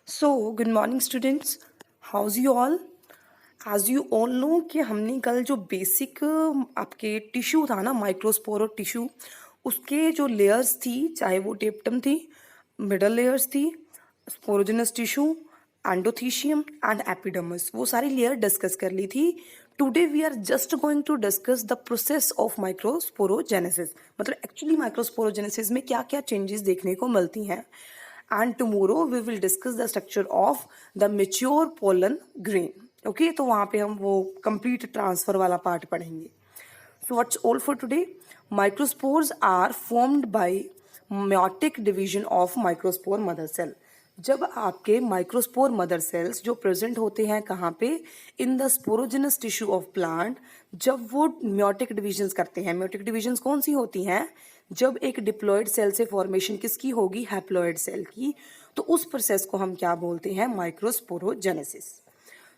So, good morning students. How's you all? As you all know कि हमने कल जो बेसिक आपके टिश्यू था ना माइक्रोस्पोर और टिश्यू उसके जो लेयर्स थी चाहे वो टेप्टम थी मिडल लेयर्स थी sporogenous tissue endothecium and epidermis वो सारी लेयर डिस्कस कर ली थी. Today we are just going to discuss the process of microsporogenesis. मतलब एक्चुअली माइक्रोस्पोरोजेनेसिस में क्या क्या चेंजेस देखने को मिलती हैं. And tomorrow we will discuss the structure of the mature pollen grain. Okay, तो वहाँ पे हम वो complete transfer वाला part पढ़ेंगे. So what's all for today? Microspores are formed by meiotic division of microspore mother cell. जब आपके microspore mother sales जो प्रेजेंट होते हैं कहाँ पे in the sporogenous tissue of plant, जब वो म्योटिक डिविजन्स करते हैं. म्योटिक डिविजन्स कौन सी होती हैं? जब एक डिप्लॉयड सेल से फॉर्मेशन किसकी होगी? हैप्लॉयड सेल की. तो उस प्रोसेस को हम क्या बोलते हैं? माइक्रोस्पोरोजेनेसिस.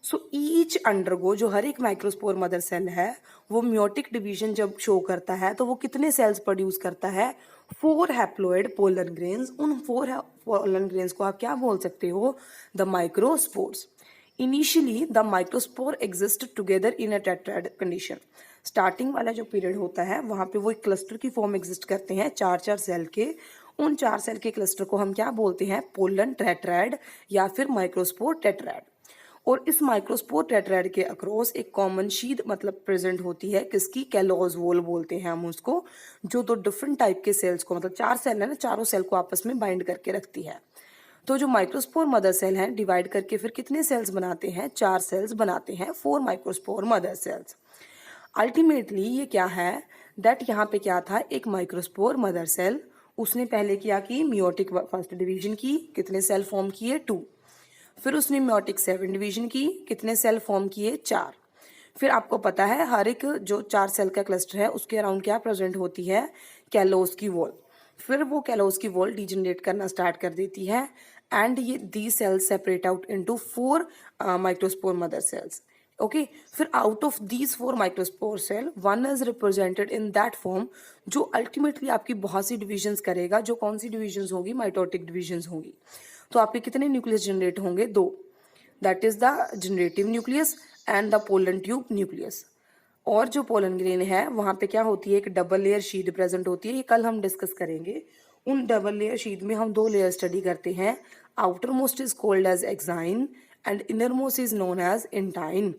सो ईच अंडरगो जो हर एक माइक्रोस्पोर मदर सेल है वो म्योटिक डिवीजन जब शो करता है तो वो कितने सेल्स प्रोड्यूस करता है? 4 हैप्लॉइड पोलन ग्रेन्स. उन 4 पोलन ग्रेन्स को आप क्या बोल सकते हो? The microspores. Initially the microspore exist together in a tetrad condition. Starting वाला जो पीरियड होता है वहाँ पे वो एक क्लस्टर की फॉर्म एग्जिस्ट करते हैं 4 सेल के. उन 4 सेल के क्लस्टर को हम क्या बोलते हैं? पोलन टेट्राड या फिर माइक्रोस्पोर टेट्राड. और इस माइक्रोस्पोर टेट्राड के अक्रॉस एक कॉमन शीद मतलब प्रेजेंट होती है किसकी? कैलोज वॉल बोलते हैं हम उसको, जो 2 डिफरेंट टाइप के सेल्स को मतलब 4 सेल है ना, चारों सेल को आपस में बाइंड करके रखती है. तो जो माइक्रोस्पोर मदर सेल है डिवाइड करके फिर कितने सेल्स बनाते हैं? 4 सेल्स बनाते हैं, 4 माइक्रोस्पोर मदर सेल्स. अल्टीमेटली ये क्या है दैट यहाँ पे क्या था? एक माइक्रोस्पोर मदर सेल उसने पहले क्या की? मियोटिक फर्स्ट डिवीजन की. कितने सेल फॉर्म किए? 2. फिर उसने म्योटिक 7 डिवीजन की. कितने सेल फॉर्म किए? 4. फिर आपको पता है हर एक जो 4 सेल का क्लस्टर है उसके अराउंड क्या प्रेजेंट होती है? कैलोस की वॉल. फिर वो कैलोस की वॉल डिजनरेट करना स्टार्ट कर देती है एंड ये the cells separate out into 4 microspore mother cells. Okay, फिर out of these 4 microspore cell one is represented in that form जो अल्टीमेटली आपकी बहुत सी डिविजन्स करेगा. जो कौन सी डिविजन्स होगी? माइटोटिक डिविजन्स होगी. तो आपके कितने न्यूक्लियस जनरेट होंगे? 2. That is the generative nucleus and the pollen tube nucleus. और जो पोलन ग्रेन है वहां पे क्या होती है? एक डबल लेयर शीट प्रेजेंट होती है. ये कल हम डिस्कस करेंगे. उन डबल लेयर शीट में हम 2 लेयर स्टडी करते हैं. Outermost is called as exine and innermost is known as intine.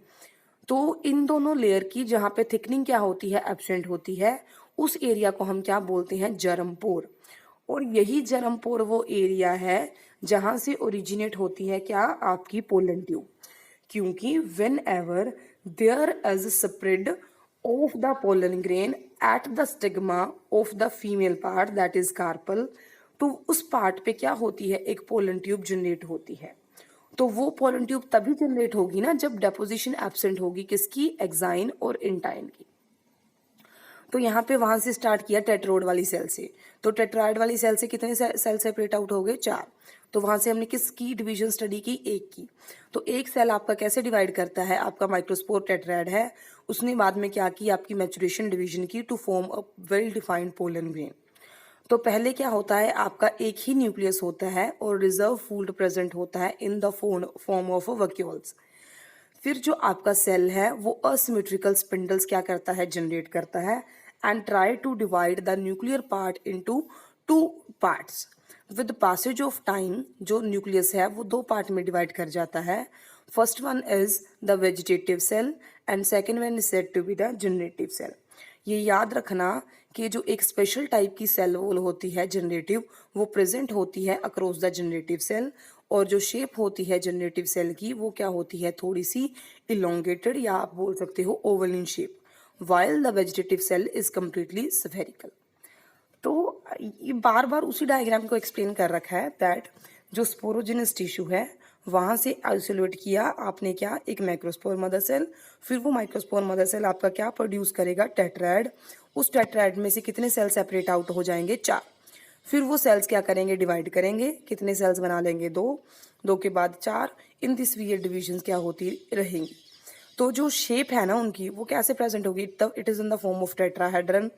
तो इन दोनों लेयर की जहाँ पे थिकनिंग क्या होती है? एब्सेंट होती है. उस एरिया को हम क्या बोलते हैं? जर्म पोर. और यही जर्म पोर वो एरिया है जहां से ओरिजिनेट होती है क्या? आपकी पोलन ट्यूब. क्योंकि whenever there is spread of the pollen grain at the stigma of the female part that is carpel, तो उस पार्ट पे क्या होती है? एक पोलन ट्यूब जनरेट होती है. तो वो पोलन ट्यूब तभी जनरेट होगी ना जब डेपोजिशन एब्सेंट होगी. किसकी? एक्साइन और इंटाइन की. तो यहाँ पे वहां से स्टार्ट किया टेट्रोड वाली सेल से. तो टेट्राइड वाली सेल से कितने सेल सेपरेट आउट हो गए? 4. तो वहां से हमने किसकी डिवीजन स्टडी की? एक की. तो एक सेल आपका कैसे डिवाइड करता है? आपका माइक्रोस्पोर टेट्राइड है, उसने बाद में क्या की? आपकी मैचुरेशन डिवीजन की to form a well defined pollen grain. तो पहले क्या होता है? आपका एक ही न्यूक्लियस होता है और रिजर्व फूल्ड प्रेजेंट होता है इन द फॉर्म ऑफ वैक्यूल्स. फिर जो आपका सेल है वो असिमेट्रिकल स्पिंडल्स क्या करता है? जनरेट करता है and try to divide the nuclear part into 2 parts. With passage of time जो न्यूक्लियस है वो 2 पार्ट में डिवाइड कर जाता है. First one is the vegetative cell and second one is said to be the generative cell. ये याद रखना कि जो एक स्पेशल टाइप की सेल वॉल होती है जनरेटिव, वो प्रेजेंट होती है अक्रॉस द जनरेटिव सेल. और जो शेप होती है जनरेटिव सेल की वो क्या होती है? थोड़ी सी इलोंगेटेड या आप बोल सकते हो oval in shape, while the vegetative cell is completely spherical. तो ये बार बार उसी डायग्राम को एक्सप्लेन कर रखा है दैट जो स्पोरोजेनस टिश्यू है वहां से आइसोलेट किया आपने क्या? एक माइक्रोस्पोर मदर सेल. फिर वो माइक्रोस्पोर मदर सेल आपका क्या प्रोड्यूस करेगा? टेट्राइड. उस टेट्राइड में से कितने सेल सेपरेट आउट हो जाएंगे? 4. फिर वो सेल्स क्या करेंगे? डिवाइड करेंगे. कितने सेल्स बना लेंगे? 2. 2 के बाद 4. इन दिस वे डिविजन क्या होती रहेंगी. तो जो शेप है ना उनकी वो कैसे प्रेजेंट होगी? It is in the form of tetrahedron.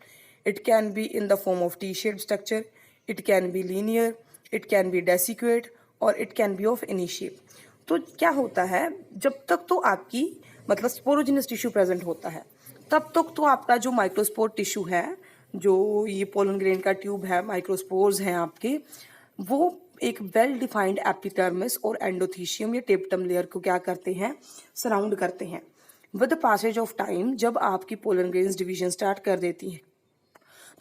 It can be in the form of T shape structure. It can be linear. It can be decussate और it can be of any shape. तो क्या होता है, जब तक तो आपकी मतलब स्पोरोजिनस टिश्यू प्रेजेंट होता है तब तक तो आपका जो माइक्रोस्पोर टिश्यू है, जो ये पोलन ग्रेन का ट्यूब है, माइक्रोस्पोर्स हैं आपके, वो एक वेल डिफाइंड एपिडर्मिस और एंडोथीशियम या टेप्टम लेयर को क्या करते हैं, सराउंड करते हैं। With the passage of time जब आपकी पोलन ग्रेन्स डिवीजन स्टार्ट कर देती है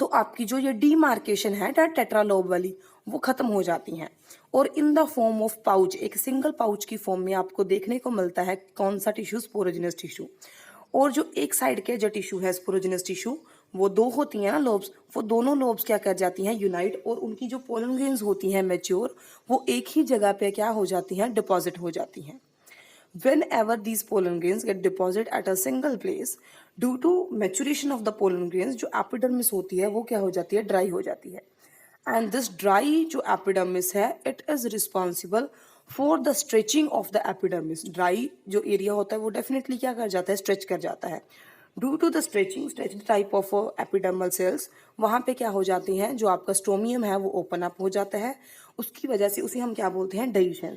तो आपकी जो ये डीमार्केशन है टेट्रालोब वाली वो खत्म हो जाती हैं और इन द फॉर्म ऑफ पाउच, एक सिंगल पाउच की फॉर्म में आपको देखने को मिलता है कौन सा टिश्यू, स्पोरोजिनस टिश्यू। और जो एक साइड के जो टिश्यू है स्पोरोजिनस टिश्यू, वो दो होती हैं ना लोब्स, वो दोनों लोब्स क्या कर जाती हैं, यूनाइट, और उनकी जो पोलन ग्रेन्स होती हैं मैच्योर, वो एक ही जगह पे क्या हो जाती हैं, डिपॉजिट हो जाती हैं। Whenever these pollen grains get deposited at a single place, due to maturation of the pollen grains, जो एपिडर्मिस होती है वो क्या हो जाती है, ड्राई हो जाती है। एंड दिस ड्राई जो एपिडर्मिस है, it is responsible for the stretching of the epidermis. Dry जो एरिया होता है वो डेफिनेटली क्या कर जाता है, स्ट्रेच कर जाता है। Due to the stretching, stretch type of epidermal cells, वहाँ पे क्या हो जाती हैं, जो आपका स्टोमियम है वो ओपन अप हो जाता है, उसकी वजह से उसे हम क्या बोलते हैं, डाइल्यूशन।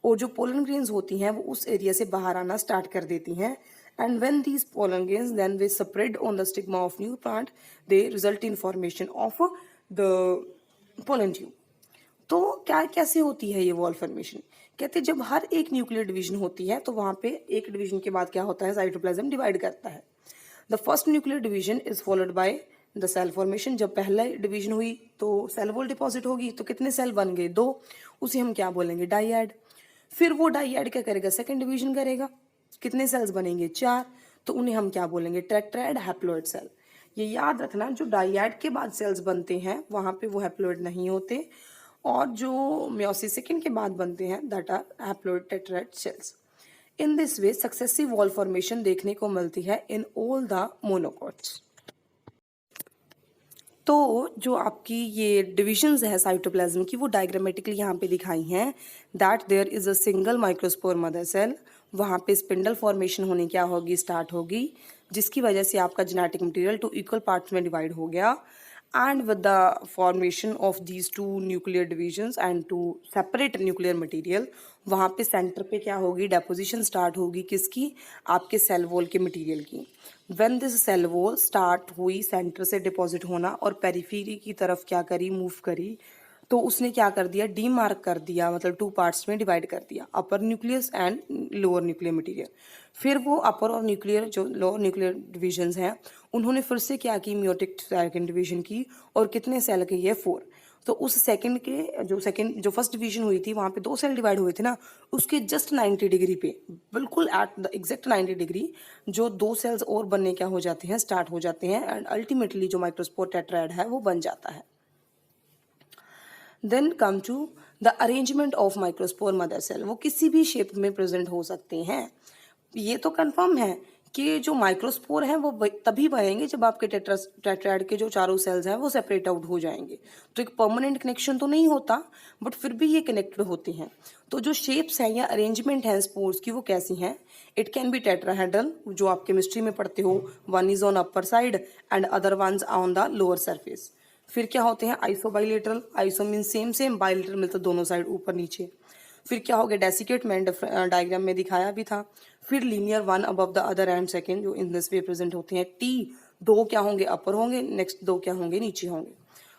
और जो पोलन ग्रेन्स होती हैं वो उस एरिया से बाहर आना स्टार्ट कर देती हैं। And when these pollen grains then they spread on the stigma of new plant, they result in formation of the pollen tube. तो क्या कैसे होती है ये वॉल फॉर्मेशन, कहते हैं जब हर एक न्यूक्लियर डिवीजन होती है तो वहाँ पे एक डिवीजन के बाद क्या होता है, साइटोप्लाज्म डिवाइड करता है। The first nuclear division is followed by the cell formation. जब पहला डिवीजन हुई तो सेल वॉल डिपॉजिट होगी, तो कितने सेल बन गए, 2, उसे हम क्या बोलेंगे, डाइएड। फिर वो डाइएड क्या करेगा, सेकंड डिवीजन करेगा, कितने सेल्स बनेंगे, 4, तो उन्हें हम क्या बोलेंगे, टेट्राएड हैप्लॉइड सेल। ये याद रखना, जो डाइएड के बाद सेल्स बनते हैं वहां पे वो हैप्लॉइड नहीं होते, और जो मियोसिस सेकंड के बाद बनते हैं that are haploid tetrad cells. In this way successive wall formation देखने को मिलती है इन ऑल द मोनोकॉट्स। तो जो आपकी ये डिविजन्स है साइटोप्लाज्म की, वो डायग्रामेटिकली यहाँ पे दिखाई हैं। That there is a single microspore mother cell, वहाँ पे स्पिंडल फॉर्मेशन होने क्या होगी, स्टार्ट होगी, जिसकी वजह से आपका जेनेटिक मटेरियल 2 इक्वल पार्ट्स में डिवाइड हो गया। And with the formation of these 2 nuclear divisions and 2 separate nuclear material, वहाँ पे सेंटर पे क्या होगी, डेपोजिशन स्टार्ट होगी, किसकी, आपके सेल वॉल के मटेरियल की। When this cell wall start हुई सेंटर से डिपॉजिट होना और पेरिफेरी की तरफ क्या करी, मूव करी, तो उसने क्या कर दिया, डीमार्क कर दिया, मतलब 2 पार्ट्स में डिवाइड कर दिया, upper nucleus and lower nuclear material. फिर वो अपर और न्यूक्लियर जो लोअर न्यूक्लियर डिविजन्स हैं उन्होंने फिर से क्या की, म्योटिक सेकंड डिवीजन की, और कितने सेल की है, 4। तो उस सेकंड के जो फर्स्ट डिवीजन हुई थी वहाँ पे 2 सेल डिवाइड हुए थे ना, उसके जस्ट 90 डिग्री पे, बिल्कुल एट द एग्जैक्ट 90 डिग्री, जो 2 सेल्स और बनने क्या हो जाते हैं, स्टार्ट हो जाते हैं, एंड अल्टीमेटली जो माइक्रोस्पोर टेट्राएड है वो बन जाता है। Then come to the arrangement of microspore mother cell, वो किसी भी शेप में प्रेजेंट हो सकते हैं। ये तो कंफर्म है कि जो माइक्रोस्पोर हैं वो तभी बनेंगे जब आपके टेट्राएड के जो चारों सेल्स हैं वो सेपरेट आउट हो जाएंगे। तो एक परमानेंट कनेक्शन तो नहीं होता, बट फिर भी ये कनेक्टेड होते हैं। तो जो शेप्स हैं या अरेंजमेंट है स्पोर्स की, वो कैसी हैं, इट कैन बी टेट्राहेड्रल, जो आप केमिस्ट्री में पढ़ते हो, one is on upper side and other ones on the lower surface. फिर क्या होते हैं, isobilateral, iso mean same, bilateral मतलब दोनों साइड ऊपर नीचे। फिर क्या हो गया, डेसिकेट, मैंने डायग्राम में दिखाया भी था। फिर linear, one above the other and second, जो इन दिस वे प्रेजेंट होते हैं। टी, 2 क्या होंगे, अपर होंगे, नेक्स्ट 2 क्या होंगे, नीचे होंगे।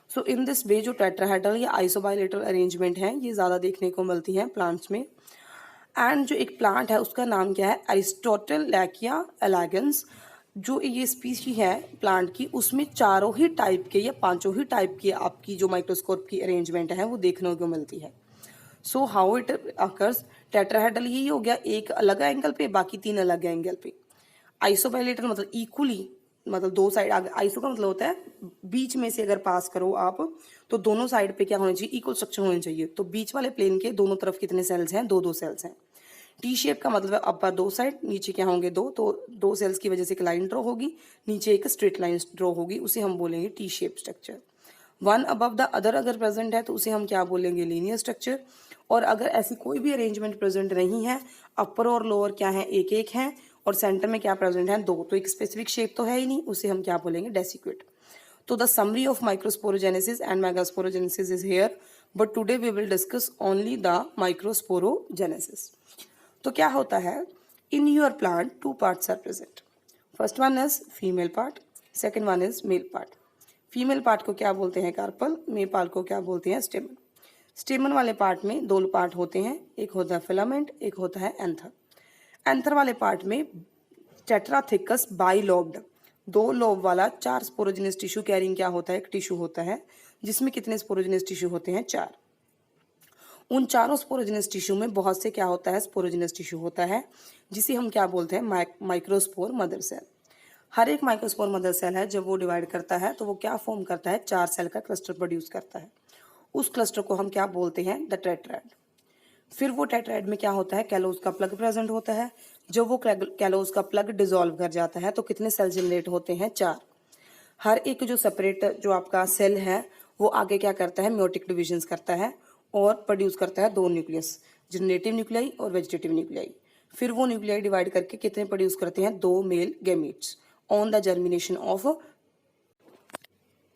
सो इन दिस वे जो टेट्राहेड्रल या आइसोबाइलेटरल अरेंजमेंट है ये ज़्यादा देखने को मिलती हैं प्लांट्स में। एंड जो एक प्लांट है उसका नाम क्या है, अरिस्टोटेलैकिया एलेगेंस। जो ये स्पीशी है प्लांट की, उसमें चारों ही टाइप के या 5 ही टाइप की आपकी जो माइक्रोस्कोप की अरेंजमेंट है वो देखने को मिलती है। So how it occurs, tetrahedral यही हो गया, एक अलग एंगल पे, बाकी 3 अलग एंगल पे। आइसोबाइलेटरल मतलब इक्वली, मतलब 2 साइड, आइसो का मतलब होता है बीच में से अगर पास करो आप तो दोनों साइड पे क्या होना चाहिए, इक्वल स्ट्रक्चर होनी चाहिए। तो बीच वाले प्लेन के दोनों तरफ कितने सेल्स हैं, 2 सेल्स हैं। टी शेप का मतलब अपर 2 साइड, नीचे क्या होंगे, 2, तो 2 सेल्स की वजह से एक लाइन ड्रॉ होगी, नीचे एक स्ट्रेट लाइन ड्रॉ होगी, उसे हम बोलेंगे T shape structure. One above the other अगर प्रेजेंट है तो उसे हम क्या बोलेंगे, लीनियर स्ट्रक्चर। और अगर ऐसी कोई भी अरेंजमेंट प्रेजेंट नहीं है, अपर और लोअर क्या है, एक है, और सेंटर में क्या प्रेजेंट है, 2, तो एक स्पेसिफिक शेप तो है ही नहीं, उसे हम क्या बोलेंगे, डेसिक्वेट। तो the summary of microsporogenesis and megasporogenesis is here. But today we will discuss only the microsporogenesis. तो क्या होता है, in your plant two parts are present. First one is female part, second one is male part. Female part को क्या बोलते हैं, carpel. Male part को क्या बोलते हैं, स्टेमन। स्टेमन वाले पार्ट में दो पार्ट होते हैं, एक होता है फिलामेंट, एक होता है एंथर। एंथर वाले पार्ट में टेट्राथिकस बाइलोब्ड, दो लोब वाला 4 स्पोरोजेनस टिश्यू कैरिंग क्या होता है, एक टिश्यू होता है, जिसमें कितने स्पोरोजेनस टिश्यू होते हैं, 4। उन चारों स्पोरोजेनस टिश्यू में बहुत से क्या होता है, स्पोरोजेनस टिश्यू होता है, जिसे हम क्या बोलते हैं, माइक्रोस्पोर मदर सेल। हर एक माइक्रोस्पोर मदर सेल है, जब वो डिवाइड करता है तो वो क्या फॉर्म करता है, 4 सेल का क्लस्टर प्रोड्यूस करता है। उस क्लस्टर को हम क्या बोलते हैं, द टेट्राएड। फिर वो टेट्राएड में क्या होता है, कैलोज का प्लग प्रेजेंट होता है। जब वो कैलोज का प्लग डिसॉल्व कर जाता है तो कितने सेल जनरेट होते हैं, 4। हर एक जो सेपरेट जो आपका सेल है वो आगे क्या करता है, म्योटिक डिविजन्स करता है और प्रोड्यूस करता है 2 न्यूक्लियस, जनरेटिव न्यूक्लियाई और वेजिटेटिव न्यूक्लियाई। फिर वो न्यूक्लियाई डिवाइड करके कितने प्रोड्यूस करते हैं, 2 male gametes on the germination of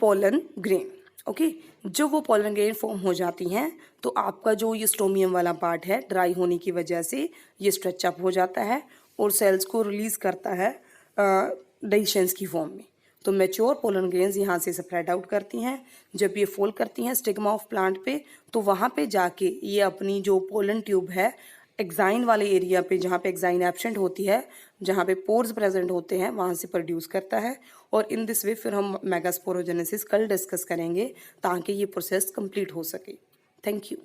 pollen grain. Okay, जब वो पोलन ग्रेन फॉर्म हो जाती हैं तो आपका जो ये स्टोमियम वाला पार्ट है, ड्राई होने की वजह से ये स्ट्रेच अप हो जाता है और सेल्स को रिलीज करता है डाइशंस की फॉर्म में। तो मैच्योर पोलन ग्रेन्स यहाँ से स्प्रेड आउट करती हैं। जब ये फोल्ड करती हैं स्टिग्मा ऑफ प्लांट पे, तो वहाँ पे जाके ये अपनी जो पोलन ट्यूब है, एक्साइन वाले एरिया पे, जहाँ पे एक्साइन एब्सेंट होती है, जहाँ पे पोर्स प्रेजेंट होते हैं, वहाँ से प्रोड्यूस करता है। और इन दिस वे फिर हम मेगास्पोरोजेनेसिस कल डिस्कस करेंगे ताकि ये प्रोसेस कंप्लीट हो सके। Thank you.